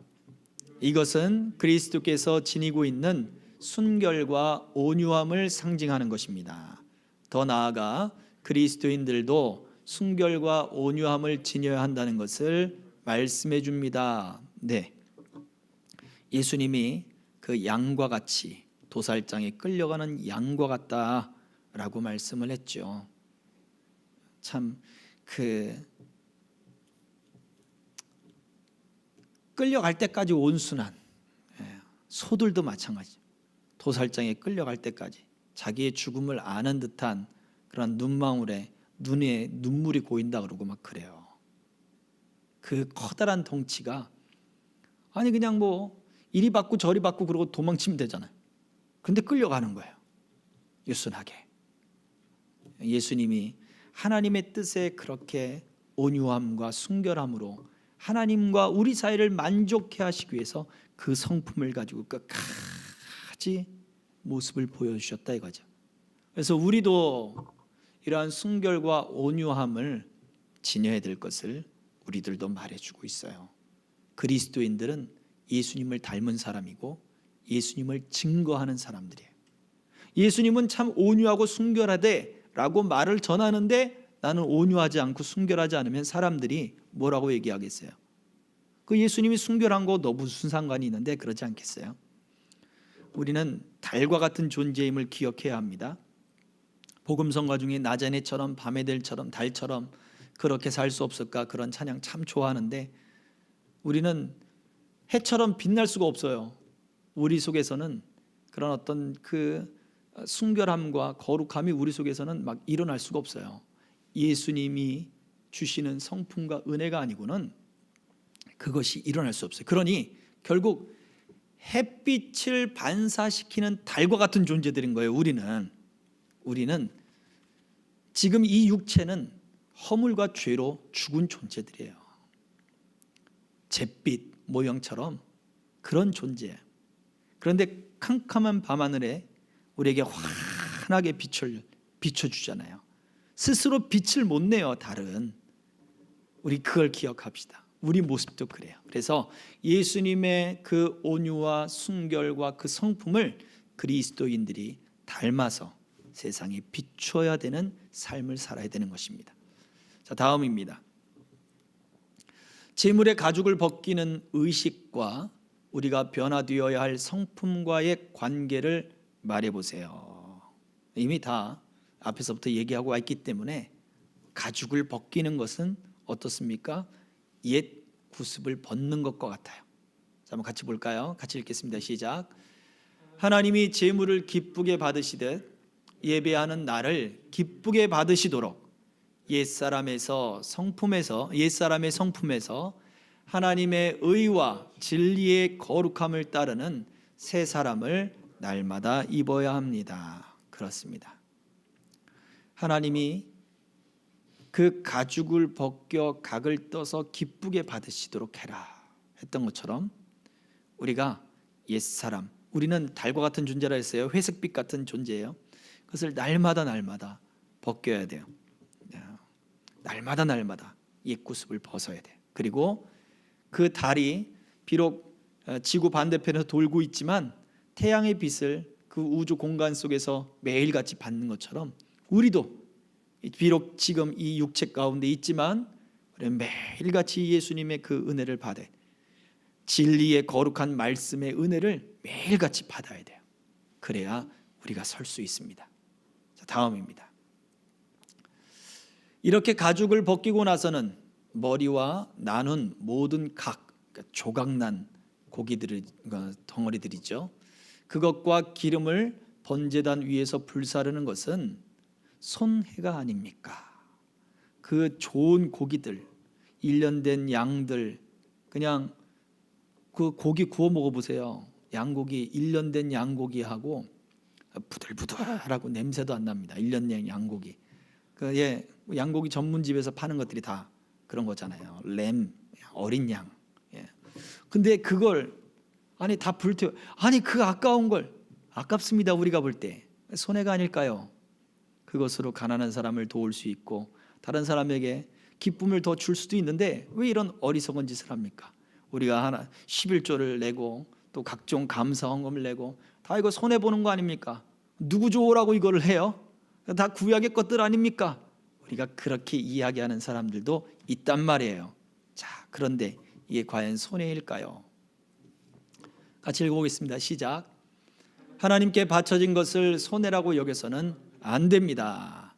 이것은 그리스도께서 지니고 있는 순결과 온유함을 상징하는 것입니다. 더 나아가 그리스도인들도 순결과 온유함을 지녀야 한다는 것을 말씀해 줍니다. 네, 예수님이 그 양과 같이, 도살장에 끌려가는 양과 같다라고 말씀을 했죠. 참 끌려갈 때까지 온순한, 소들도 마찬가지. 도살장에 끌려갈 때까지 자기의 죽음을 아는 듯한 그런 눈망울에 눈에 눈물이 고인다 그러고 막 그래요. 그 커다란 덩치가, 아니 그냥 뭐 이리 받고 저리 받고 그러고 도망치면 되잖아요. 근데 끌려가는 거예요. 유순하게. 예수님이 하나님의 뜻에 그렇게 온유함과 순결함으로 하나님과 우리 사이를 만족해 하시기 위해서 그 성품을 가지고 끝까지 모습을 보여주셨다 이거죠. 그래서 우리도 이러한 순결과 온유함을 지녀야 될 것을 우리들도 말해주고 있어요. 그리스도인들은 예수님을 닮은 사람이고 예수님을 증거하는 사람들이에요. 예수님은 참 온유하고 순결하되 라고 말을 전하는데, 나는 온유하지 않고 순결하지 않으면 사람들이 뭐라고 얘기하겠어요? 그 예수님이 순결한 거 너 무슨 상관이 있는데, 그러지 않겠어요? 우리는 달과 같은 존재임을 기억해야 합니다. 복음성가 중에 나자렛처럼 밤에델처럼 달처럼 그렇게 살 수 없을까, 그런 찬양 참 좋아하는데, 우리는 해처럼 빛날 수가 없어요. 우리 속에서는 그런 어떤 그 순결함과 거룩함이 우리 속에서는 막 일어날 수가 없어요. 예수님이 주시는 성품과 은혜가 아니고는 그것이 일어날 수 없어요. 그러니 결국 햇빛을 반사시키는 달과 같은 존재들인 거예요. 우리는 지금 이 육체는 허물과 죄로 죽은 존재들이에요. 잿빛 모형처럼 그런 존재예요. 그런데 캄캄한 밤하늘에 우리에게 환하게 빛을 비춰주잖아요. 스스로 빛을 못 내요, 달은. 우리 그걸 기억합시다. 우리 모습도 그래요. 그래서 예수님의 그 온유와 순결과 그 성품을 그리스도인들이 닮아서 세상에 비춰야 되는 삶을 살아야 되는 것입니다. 자, 다음입니다. 재물의 가죽을 벗기는 의식과 우리가 변화되어야 할 성품과의 관계를 말해보세요. 이미 다 앞에서부터 얘기하고 왔기 때문에 가죽을 벗기는 것은 어떻습니까? 옛 구습을 벗는 것과 같아요. 자, 한번 같이 볼까요? 같이 읽겠습니다. 시작. 하나님이 제물을 기쁘게 받으시듯 예배하는 나를 기쁘게 받으시도록 옛사람의 성품에서 하나님의 의와 진리의 거룩함을 따르는 새 사람을 날마다 입어야 합니다. 그렇습니다. 하나님이 그 가죽을 벗겨 각을 떠서 기쁘게 받으시도록 해라 했던 것처럼 우리가 옛사람, 우리는 달과 같은 존재라 했어요. 회색빛 같은 존재예요. 그것을 날마다 벗겨야 돼요. 날마다 옛 구습을 벗어야 돼요. 그리고 그 달이 비록 지구 반대편에서 돌고 있지만 태양의 빛을 그 우주 공간 속에서 매일같이 받는 것처럼 우리도 비록 지금 이 육체 가운데 있지만 매일같이 예수님의 그 은혜를 받아야 돼요. 진리의 거룩한 말씀의 은혜를 매일같이 받아야 돼요. 그래야 우리가 설 수 있습니다. 자, 다음입니다. 이렇게 가죽을 벗기고 나서는 머리와 나눈 모든 그러니까 조각난 고기들을 덩어리들이죠. 그것과 기름을 번제단 위에서 불사르는 것은 손해가 아닙니까? 그 좋은 고기들, 1년 된 양들, 그냥 그 고기 구워 먹어보세요. 양고기, 1년 된 양고기하고 부들부들하고 냄새도 안 납니다. 1년 된 양고기. 양고기 전문집에서 파는 것들이 다 그런 거잖아요. 램, 어린 양. 근데 그걸 다 불태워. 그 아까운 걸, 아깝습니다. 우리가 볼 때 손해가 아닐까요? 그것으로 가난한 사람을 도울 수 있고 다른 사람에게 기쁨을 더 줄 수도 있는데 왜 이런 어리석은 짓을 합니까? 우리가 11조를 내고 또 각종 감사 헌금을 내고 다 이거 손해 보는 거 아닙니까? 누구 좋으라고 이거를 해요? 다 구약의 것들 아닙니까? 우리가 그렇게 이야기하는 사람들도 있단 말이에요. 자, 그런데 이게 과연 손해일까요? 같이 읽어보겠습니다. 시작. 하나님께 바쳐진 것을 손해라고 여겨서는 안 됩니다.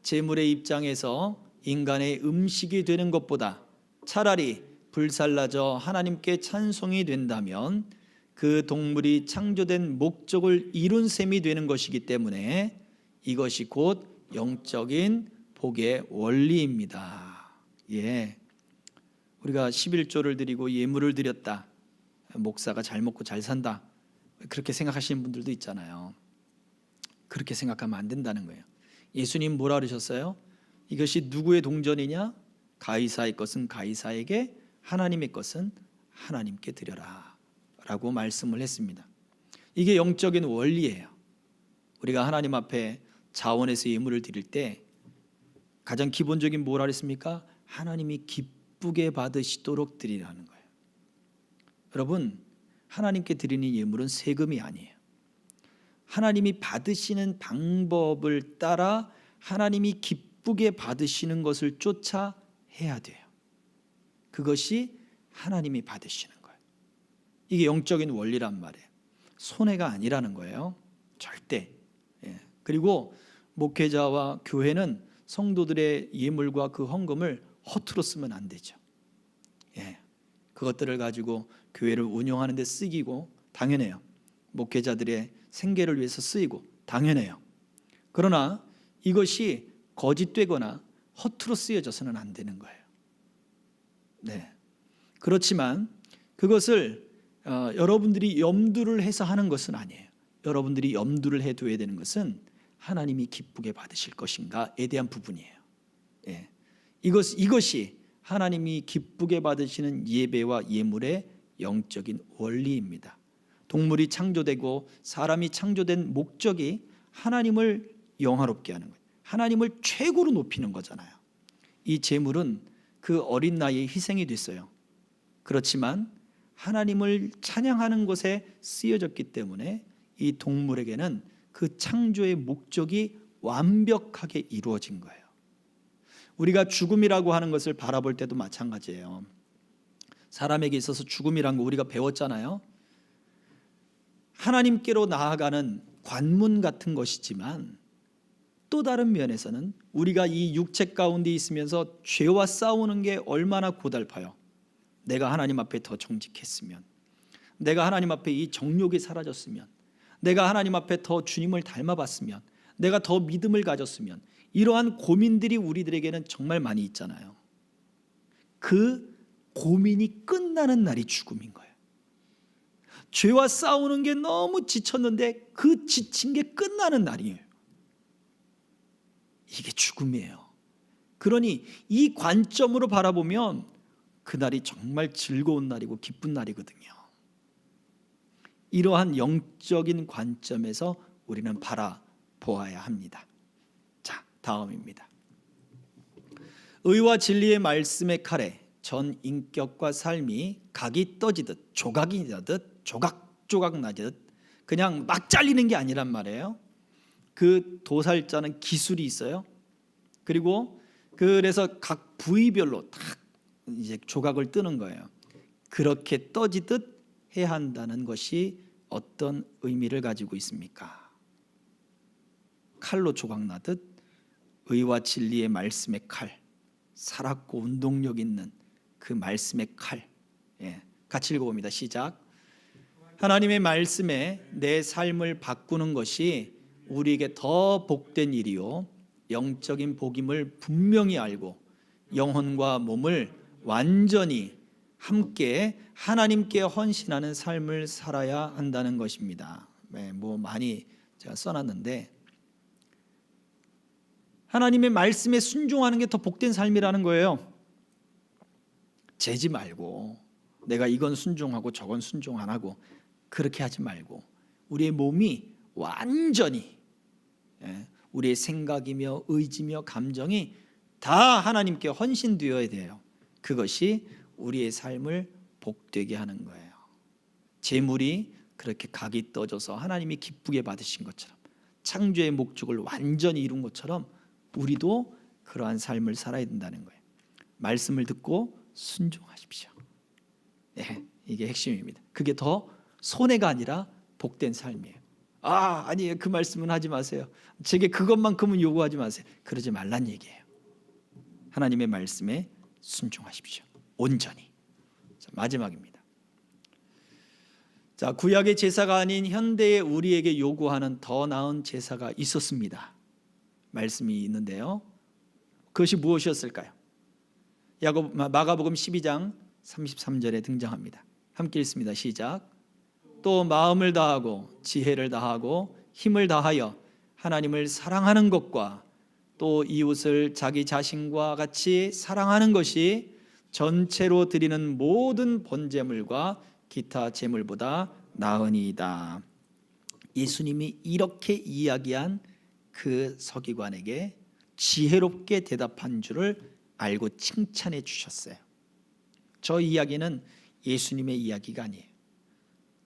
제물의 입장에서 인간의 음식이 되는 것보다 차라리 불살라져 하나님께 찬송이 된다면 그 동물이 창조된 목적을 이룬 셈이 되는 것이기 때문에 이것이 곧 영적인 복의 원리입니다. 우리가 11조를 드리고 예물을 드렸다, 목사가 잘 먹고 잘 산다, 그렇게 생각하시는 분들도 있잖아요. 그렇게 생각하면 안 된다는 거예요. 예수님 뭐라 그러셨어요? 이것이 누구의 동전이냐? 가이사의 것은 가이사에게, 하나님의 것은 하나님께 드려라 라고 말씀을 했습니다. 이게 영적인 원리예요. 우리가 하나님 앞에 자원해서 예물을 드릴 때 가장 기본적인 뭐라 그랬습니까? 하나님이 기쁘게 받으시도록 드리라는 거예요. 여러분, 하나님께 드리는 예물은 세금이 아니에요. 하나님이 받으시는 방법을 따라 하나님이 기쁘게 받으시는 것을 쫓아 해야 돼요. 그것이 하나님이 받으시는 거예요. 이게 영적인 원리란 말이에요. 손해가 아니라는 거예요. 절대. 그리고 목회자와 교회는 성도들의 예물과 그 헌금을 허투루 쓰면 안 되죠. 그것들을 가지고 교회를 운영하는 데 쓰이고 당연해요. 목회자들의 생계를 위해서 쓰이고 당연해요. 그러나 이것이 거짓되거나 허투루 쓰여져서는 안 되는 거예요. 그렇지만 그것을 여러분들이 염두를 해서 하는 것은 아니에요. 여러분들이 염두를 해둬야 되는 것은 하나님이 기쁘게 받으실 것인가에 대한 부분이에요. 이것이 하나님이 기쁘게 받으시는 예배와 예물의 영적인 원리입니다. 동물이 창조되고 사람이 창조된 목적이 하나님을 영화롭게 하는 거예요. 하나님을 최고로 높이는 거잖아요. 이 제물은 그 어린 나이에 희생이 됐어요. 그렇지만 하나님을 찬양하는 것에 쓰여졌기 때문에 이 동물에게는 그 창조의 목적이 완벽하게 이루어진 거예요. 우리가 죽음이라고 하는 것을 바라볼 때도 마찬가지예요. 사람에게 있어서 죽음이란 거 우리가 배웠잖아요. 하나님께로 나아가는 관문 같은 것이지만 또 다른 면에서는 우리가 이 육체 가운데 있으면서 죄와 싸우는 게 얼마나 고달파요. 내가 하나님 앞에 더 정직했으면, 내가 하나님 앞에 이 정욕이 사라졌으면, 내가 하나님 앞에 더 주님을 닮아봤으면, 내가 더 믿음을 가졌으면, 이러한 고민들이 우리들에게는 정말 많이 있잖아요. 그 고민이 끝나는 날이 죽음인 거예요. 죄와 싸우는 게 너무 지쳤는데 그 지친 게 끝나는 날이에요. 이게 죽음이에요. 그러니 이 관점으로 바라보면 그날이 정말 즐거운 날이고 기쁜 날이거든요. 이러한 영적인 관점에서 우리는 바라보아야 합니다. 자, 다음입니다. 의와 진리의 말씀의 칼에 전 인격과 삶이 각이 떠지듯 조각이 나듯 조각조각 나듯 그냥 막 잘리는 게 아니란 말이에요. 그 도살자는 기술이 있어요. 그리고 그래서 각 부위별로 딱 이제 조각을 뜨는 거예요. 그렇게 떠지듯 해야 한다는 것이 어떤 의미를 가지고 있습니까? 칼로 조각 나듯 의와 진리의 말씀의 칼, 살았고 운동력 있는 그 말씀의 칼. 같이 읽어봅니다. 시작. 하나님의 말씀에 내 삶을 바꾸는 것이 우리에게 더 복된 일이요 영적인 복임을 분명히 알고 영혼과 몸을 완전히 함께 하나님께 헌신하는 삶을 살아야 한다는 것입니다. 뭐 많이 제가 써놨는데 하나님의 말씀에 순종하는 게 더 복된 삶이라는 거예요. 재지 말고 내가 이건 순종하고 저건 순종 안 하고 그렇게 하지 말고 우리의 몸이 완전히 우리의 생각이며 의지며 감정이 다 하나님께 헌신되어야 돼요. 그것이 우리의 삶을 복되게 하는 거예요. 재물이 그렇게 각이 떠져서 하나님이 기쁘게 받으신 것처럼 창조의 목적을 완전히 이룬 것처럼 우리도 그러한 삶을 살아야 된다는 거예요. 말씀을 듣고 순종하십시오. 이게 핵심입니다. 그게 더 손해가 아니라 복된 삶이에요. 아니에요. 그 말씀은 하지 마세요. 제게 그것만큼은 요구하지 마세요. 그러지 말란 얘기예요. 하나님의 말씀에 순종하십시오. 온전히. 자, 마지막입니다. 자, 구약의 제사가 아닌 현대의 우리에게 요구하는 더 나은 제사가 있었습니다. 말씀이 있는데요. 그것이 무엇이었을까요? 마가복음 12장 33절에 등장합니다. 함께 읽습니다. 시작. 또 마음을 다하고 지혜를 다하고 힘을 다하여 하나님을 사랑하는 것과 또 이웃을 자기 자신과 같이 사랑하는 것이 전체로 드리는 모든 번제물과 기타 제물보다 나으니이다. 예수님이 이렇게 이야기한 그 서기관에게 지혜롭게 대답한 줄을 알고 칭찬해 주셨어요. 저 이야기는 예수님의 이야기가 아니에요.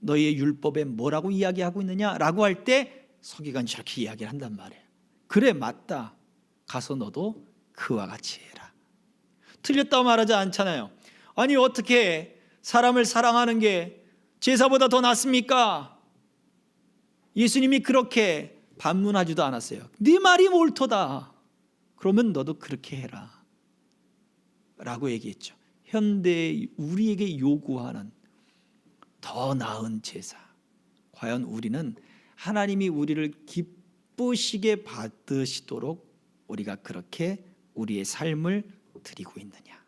너희의 율법에 뭐라고 이야기하고 있느냐라고 할 때 서기관이 저렇게 이야기를 한단 말이에요. 그래, 맞다. 가서 너도 그와 같이 해라. 틀렸다고 말하지 않잖아요. 아니, 어떻게 사람을 사랑하는 게 제사보다 더 낫습니까? 예수님이 그렇게 반문하지도 않았어요. 네 말이 옳도다. 그러면 너도 그렇게 해라 라고 얘기했죠. 현대 우리에게 요구하는 더 나은 제사, 과연 우리는 하나님이 우리를 기쁘시게 받으시도록 우리가 그렇게 우리의 삶을 드리고 있느냐,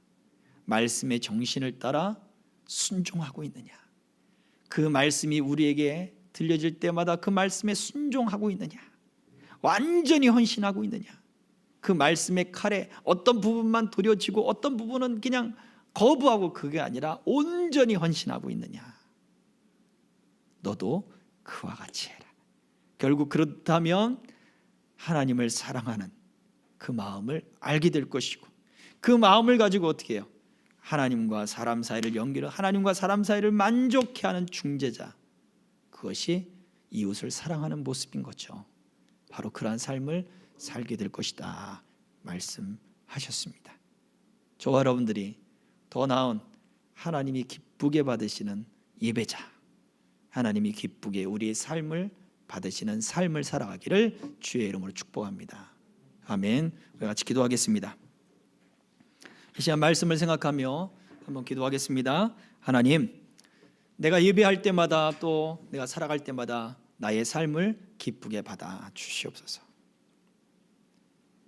말씀의 정신을 따라 순종하고 있느냐, 그 말씀이 우리에게 들려질 때마다 그 말씀에 순종하고 있느냐, 완전히 헌신하고 있느냐, 그 말씀의 칼에 어떤 부분만 도려지고 어떤 부분은 그냥 거부하고 그게 아니라 온전히 헌신하고 있느냐. 너도 그와 같이 해라. 결국 그렇다면 하나님을 사랑하는 그 마음을 알게 될 것이고, 그 마음을 가지고 어떻게 해요? 하나님과 사람 사이를 연결해 하나님과 사람 사이를 만족해 하는 중재자, 그것이 이웃을 사랑하는 모습인 거죠. 바로 그러한 삶을 살게 될 것이다 말씀하셨습니다. 저와 여러분들이 더 나은 하나님이 기쁘게 받으시는 예배자, 하나님이 기쁘게 우리의 삶을 받으시는 삶을 살아가기를 주의 이름으로 축복합니다. 아멘. 우리 같이 기도하겠습니다. 이 시간 말씀을 생각하며 한번 기도하겠습니다. 하나님, 내가 예배할 때마다 또 내가 살아갈 때마다 나의 삶을 기쁘게 받아 주시옵소서.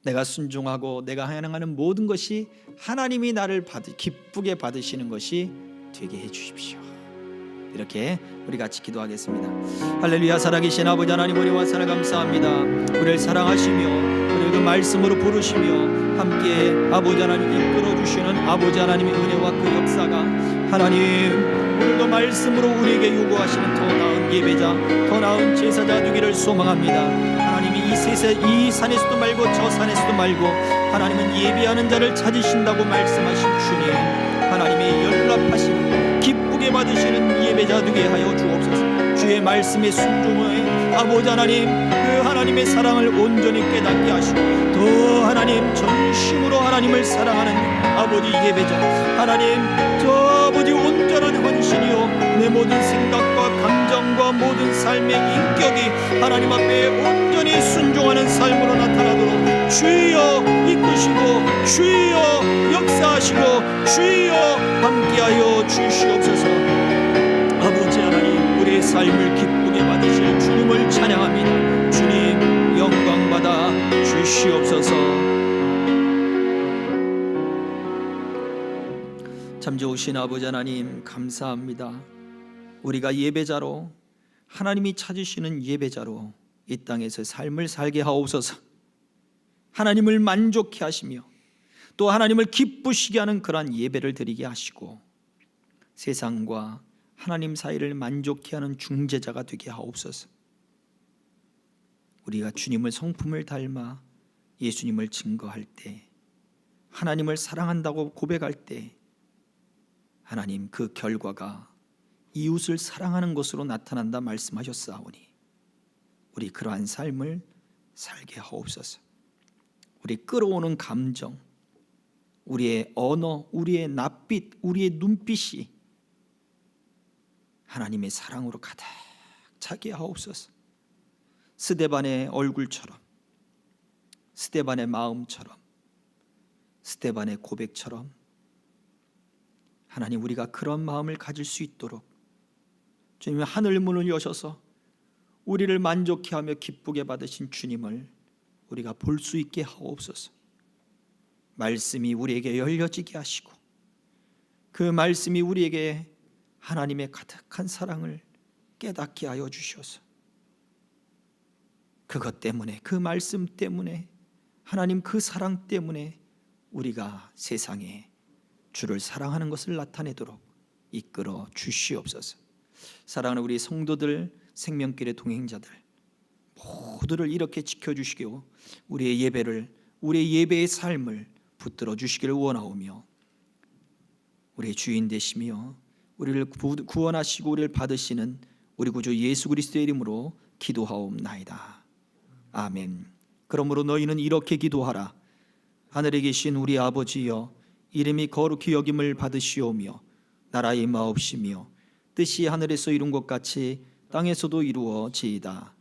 내가 순종하고 내가 행하는 모든 것이 하나님이 나를 기쁘게 받으시는 것이 되게 해 주십시오. 이렇게 우리 같이 기도하겠습니다. 할렐루야. 살아계신 아버지 하나님, 우리와 살아 감사합니다. 우리를 사랑하시며 우리를 그 말씀으로 부르시며 함께 아버지 하나님 이끌어 주시는 아버지 하나님의 은혜와 그 역사가 하나님 오늘도 말씀으로 우리에게 요구하시는 더 나은 예배자, 더 나은 제사자 되기를 소망합니다. 하나님이 이 산에서도 말고 저 산에서도 말고 하나님은 예배하는 자를 찾으신다고 말씀하신 주님, 하나님이 연락하시는 기쁘게 받으시는 예배자 되게 하여 주옵소서. 주의 말씀에 순종해 아버지 하나님 그 하나님의 사랑을 온전히 깨닫게 하시고 더 하나님 전심으로 하나님을 사랑하는 아버지 예배자, 하나님 저 아버지 온전한 헌신이요 내 모든 생각과 감정과 모든 삶의 인격이 하나님 앞에 온전히 순종하는 삶으로 나타나도록 주여 이끄시고 주여 역사하시고 주여 함께하여 주시옵소서. 아버지 하나님 우리의 삶을 기쁘게 받으실 주님을 찬양합니다. 주님 영광 받아 주시옵소서. 참 좋으신 아버지 하나님 감사합니다. 우리가 예배자로 하나님이 찾으시는 예배자로 이 땅에서 삶을 살게 하옵소서. 하나님을 만족해 하시며 또 하나님을 기쁘시게 하는 그러한 예배를 드리게 하시고 세상과 하나님 사이를 만족해 하는 중재자가 되게 하옵소서. 우리가 주님을 성품을 닮아 예수님을 증거할 때, 하나님을 사랑한다고 고백할 때 하나님 그 결과가 이웃을 사랑하는 것으로 나타난다 말씀하셨사오니 우리 그러한 삶을 살게 하옵소서. 우리 끌어오는 감정, 우리의 언어, 우리의 낯빛, 우리의 눈빛이 하나님의 사랑으로 가득 차게 하옵소서. 스데반의 얼굴처럼, 스데반의 마음처럼, 스데반의 고백처럼 하나님 우리가 그런 마음을 가질 수 있도록 주님의 하늘 문을 여셔서 우리를 만족해 하며 기쁘게 받으신 주님을 우리가 볼 수 있게 하옵소서. 말씀이 우리에게 열려지게 하시고 그 말씀이 우리에게 하나님의 가득한 사랑을 깨닫게 하여 주셔서 그것 때문에, 그 말씀 때문에, 하나님 그 사랑 때문에 우리가 세상에 주를 사랑하는 것을 나타내도록 이끌어 주시옵소서. 사랑하는 우리 성도들, 생명길의 동행자들 모두를 이렇게 지켜주시고 우리의 예배를, 우리의 예배의 삶을 붙들어 주시기를 원하오며 우리의 주인 되시며 우리를 구원하시고 우리를 받으시는 우리 구주 예수 그리스도의 이름으로 기도하옵나이다. 아멘. 그러므로 너희는 이렇게 기도하라. 하늘에 계신 우리 아버지여, 이름이 거룩히 여김을 받으시오며 나라의 임하옵시며 뜻이 하늘에서 이룬 것 같이 땅에서도 이루어지이다.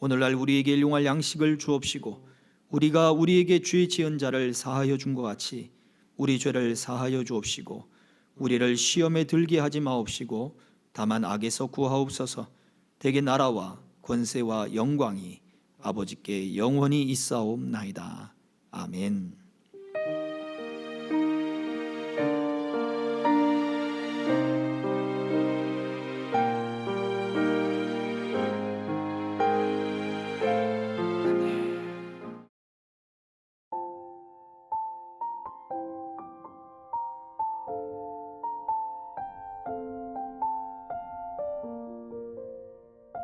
오늘날 우리에게 일용할 양식을 주옵시고 우리가 우리에게 죄 지은 자를 사하여 준 것 같이 우리 죄를 사하여 주옵시고 우리를 시험에 들게 하지 마옵시고 다만 악에서 구하옵소서. 대개 나라와 권세와 영광이 아버지께 영원히 있사옵나이다. 아멘.